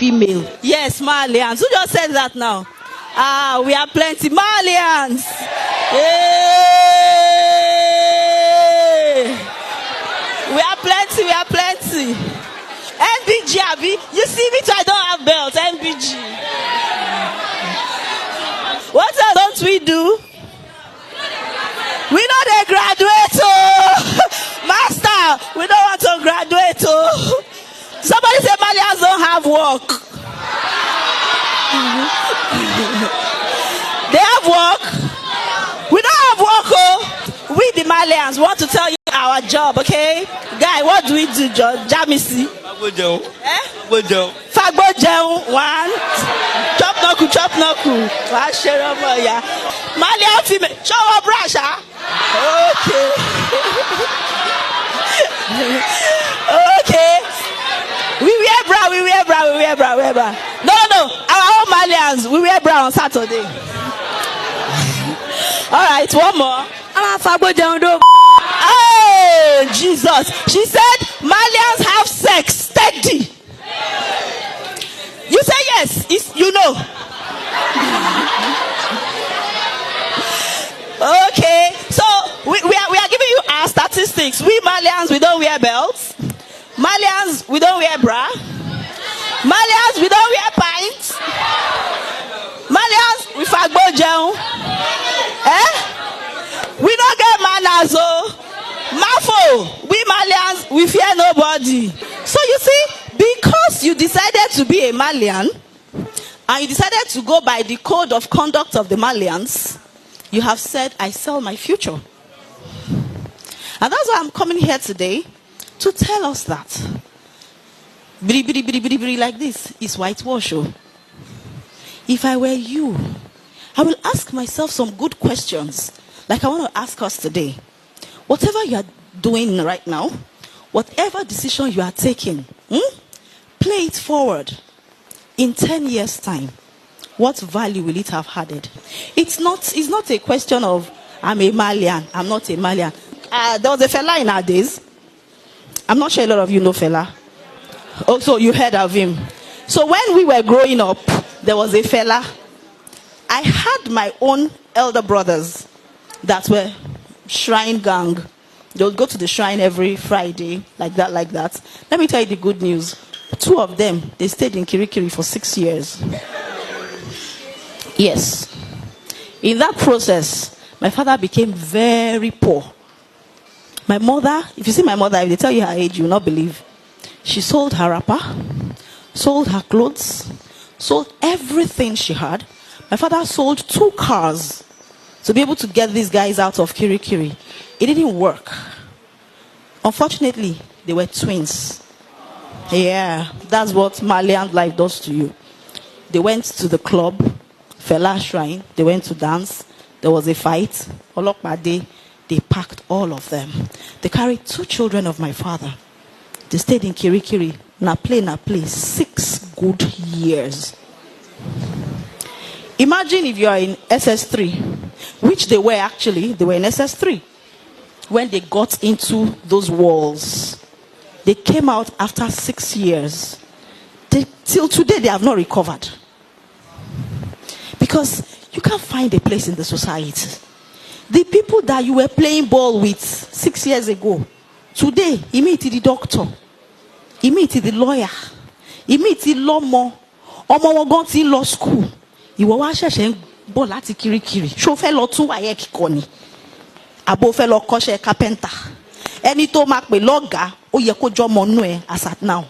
female. Yes, Malians. Who just said that now? We are plenty. Malians. Hey. We are plenty. NBG, Abi. You see me too, I don't have belt. NBG. What else don't we do? We know they graduate. Master, we don't want to graduate. Somebody say Malians don't have work. They have work. We don't have work. We the Malians want to tell you our job, okay? Guy, what do we do, Jamisi? Fagbo one. Chop knuckle. Malian female. Show up, Rasha. Okay. Okay. We wear bra. No. Our own Malians, we wear bra on Saturday. All right, one more. Oh, Jesus. She said Malians have sex steady. You say yes. You know. Okay. So we are giving you our statistics. We Malians, we don't wear belts. Malians, we don't wear bra. Malians, we don't wear pints. Malians, we fagbo down. We don't get manners, Mafo, we Malians, we fear nobody. So you see, because you decided to be a Malian, and you decided to go by the code of conduct of the Malians, you have said, I sell my future. And that's why I'm coming here today to tell us that. Bri like this is whitewash. If I were you, I will ask myself some good questions. Like I want to ask us today. Whatever you are doing right now, whatever decision you are taking, play it forward. In 10 years' time, what value will it have added? It's not a question of I'm a Malian, I'm not a Malian. There was a fella in our days. I'm not sure a lot of you know fella. Also, you heard of him. So when we were growing up, there was a fella. I had my own elder brothers that were shrine gang. They would go to the shrine every Friday, like that. Let me tell you the good news. 2 of them, they stayed in Kirikiri for 6 years. Yes. In that process, my father became very poor. My mother, if you see my mother, if they tell you her age, you will not believe. She sold her wrapper, sold her clothes, sold everything she had. My father sold 2 cars to be able to get these guys out of Kirikiri. It didn't work. Unfortunately, they were twins. Yeah, that's what Malian life does to you. They went to the club, Fela Shrine. They went to dance. There was a fight. Olokpade, they packed all of them. They carried 2 children of my father. They stayed in Kirikiri. Na play. 6 good years. Imagine if you are in SS3, which they were actually. They were in SS3. When they got into those walls, they came out after 6 years. Till today, they have not recovered. Because you can't find a place in the society. The people that you were playing ball with 6 years ago, today, he meet the doctor, he meet the lawyer, he meet the lawman, ọmọ wọn gan ti law school. Ìwọ wá ṣẹ̀ṣẹ̀ ń bọ̀ láti Kirikiri. Ṣó fẹ́ lọ tún wáyé kíkọ ni? Àbò fẹ́ lọ kọ́ṣẹ́ carpenter. Ẹni tó máa pè lọ́gàá, ó yẹ kó jọmọ nú ẹ as at now.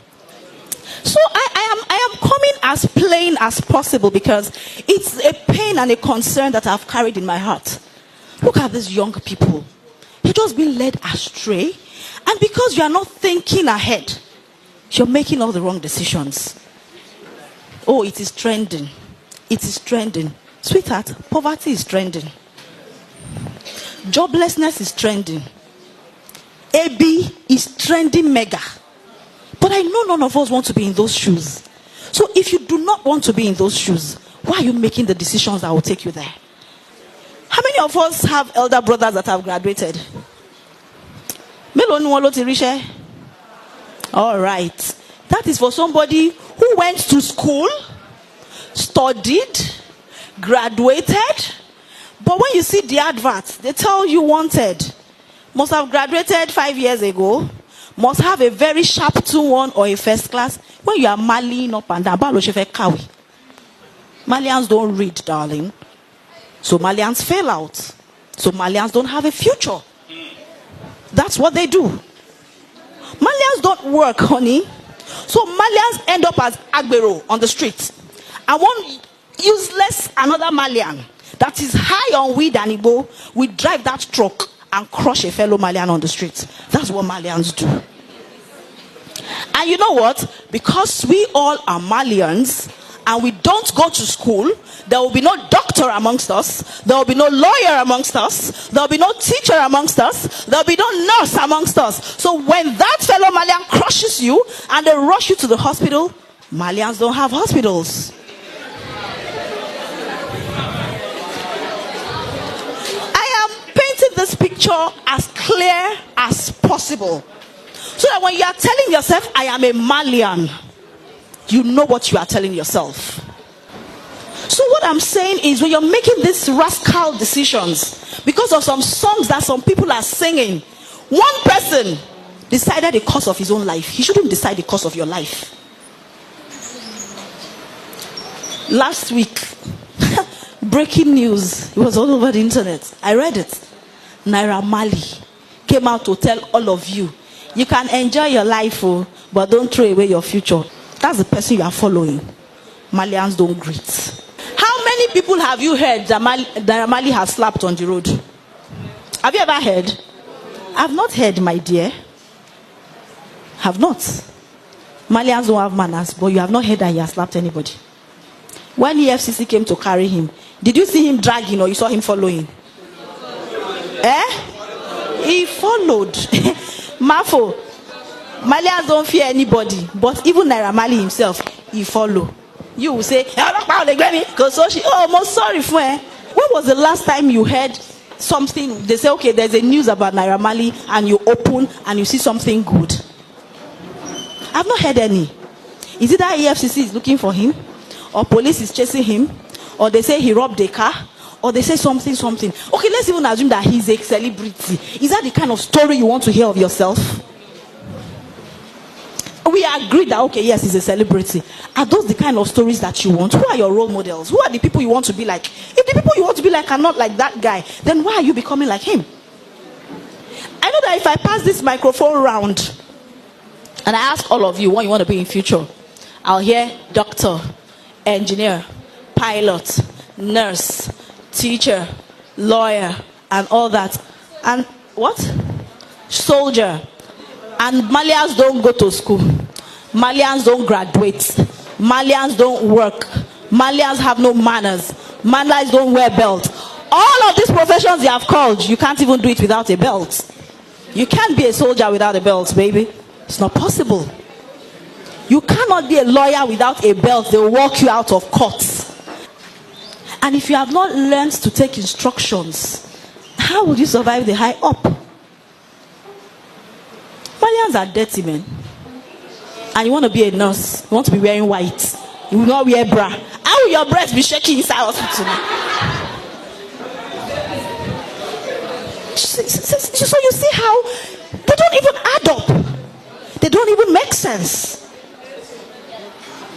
So I am coming as plain as possible because it's a pain and a concern that I've carried in my heart. Look at these young people. You're just being led astray. And because you are not thinking ahead, you're making all the wrong decisions. Oh, it is trending. It is trending. Sweetheart, poverty is trending. Joblessness is trending. AB is trending mega. But I know none of us want to be in those shoes. So if you do not want to be in those shoes, why are you making the decisions that will take you there? How many of us have elder brothers that have graduated? All right. That is for somebody who went to school, studied, graduated. But when you see the advert, they tell you wanted. Must have graduated 5 years ago. Must have a very sharp 2-1 or a first class. When you are Malian up and down, Malians don't read, darling. So Malians fail out. So Malians don't have a future. That's what they do. Malians don't work, honey. So Malians end up as Agbero on the street. And one useless another Malian that is high on weed and Igbo will drive that truck and crush a fellow Malian on the street. That's what Malians do. And you know what? Because we all are Malians and we don't go to school, there will be no doctor amongst us, there will be no lawyer amongst us, there will be no teacher amongst us, there will be no nurse amongst us. So when that fellow Malian crushes you and they rush you to the hospital, Malians don't have hospitals. I am painting this picture as clear as possible, so that when you are telling yourself, I am a Malian, you know what you are telling yourself. So what I'm saying is, when you're making these rascal decisions because of some songs that some people are singing, one person decided the course of his own life. He shouldn't decide the course of your life. Last week, breaking news, it was all over the internet. I read it. Naira Marley came out to tell all of you, you can enjoy your life, but don't throw away your future. That's the person you are following. Malians don't greet. How many people have you heard that Naira Marley has slapped on the road? Have you ever heard? I've not heard, my dear. Have not. Malians don't have manners, but you have not heard that he has slapped anybody. When EFCC came to carry him, did you see him dragging or you saw him following? He followed. Mafo. Malians don't fear anybody, but even Naira Marley himself, he follow. You will say, oh, most sorry for her. When was the last time you heard something? They say, okay, there's a news about Naira Marley, and you open and you see something good. I've not heard any. Is it that EFCC is looking for him, or police is chasing him, or they say he robbed a car, or they say something. Okay, let's even assume that he's a celebrity. Is that the kind of story you want to hear of yourself? We agree that, okay, yes, he's a celebrity. Are those the kind of stories that you want? Who are your role models? Who are the people you want to be like? If the people you want to be like are not like that guy, then why are you becoming like him? I know that if I pass this microphone round and I ask all of you what you want to be in future, I'll hear doctor, engineer, pilot, nurse, teacher, lawyer, and all that. And what? Soldier. And Malians don't go to school. Malians don't graduate. Malians don't work. Malians have no manners. Malians don't wear belt. All of these professions you have called, you can't even do it without a belt. You can't be a soldier without a belt, baby. It's not possible. You cannot be a lawyer without a belt. They will walk you out of court. And if you have not learned to take instructions, how will you survive the high up? Malians are dirty men. And you want to be a nurse, you want to be wearing white, you will not wear bra. How will your breast be shaking inside hospital? So you see how they don't even add up. They don't even make sense.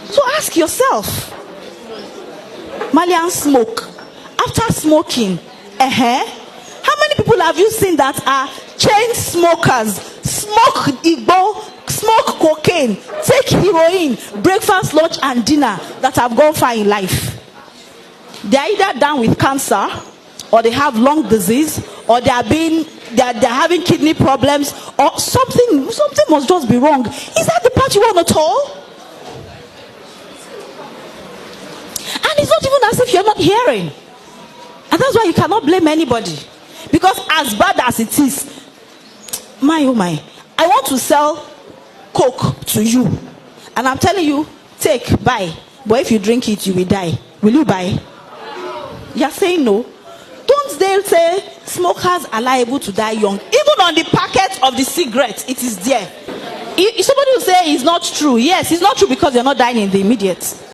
So ask yourself. Malians smoke. After smoking, how many people have you seen that are chain smokers? Smoke Igbo, smoke cocaine, take heroin, breakfast, lunch, and dinner, that have gone far in life. They are either down with cancer, or they have lung disease, or they're having kidney problems, or something must just be wrong. Is that the part you want at all? And it's not even as if you're not hearing. And that's why you cannot blame anybody. Because as bad as it is, my oh my, I want to sell Coke to you, and I'm telling you, take, buy. But if you drink it, you will die. Will you buy? You're saying no. Don't they say smokers are liable to die young? Even on the packet of the cigarette, it is there. Somebody will say it's not true. Yes, it's not true because you're not dying in the immediate.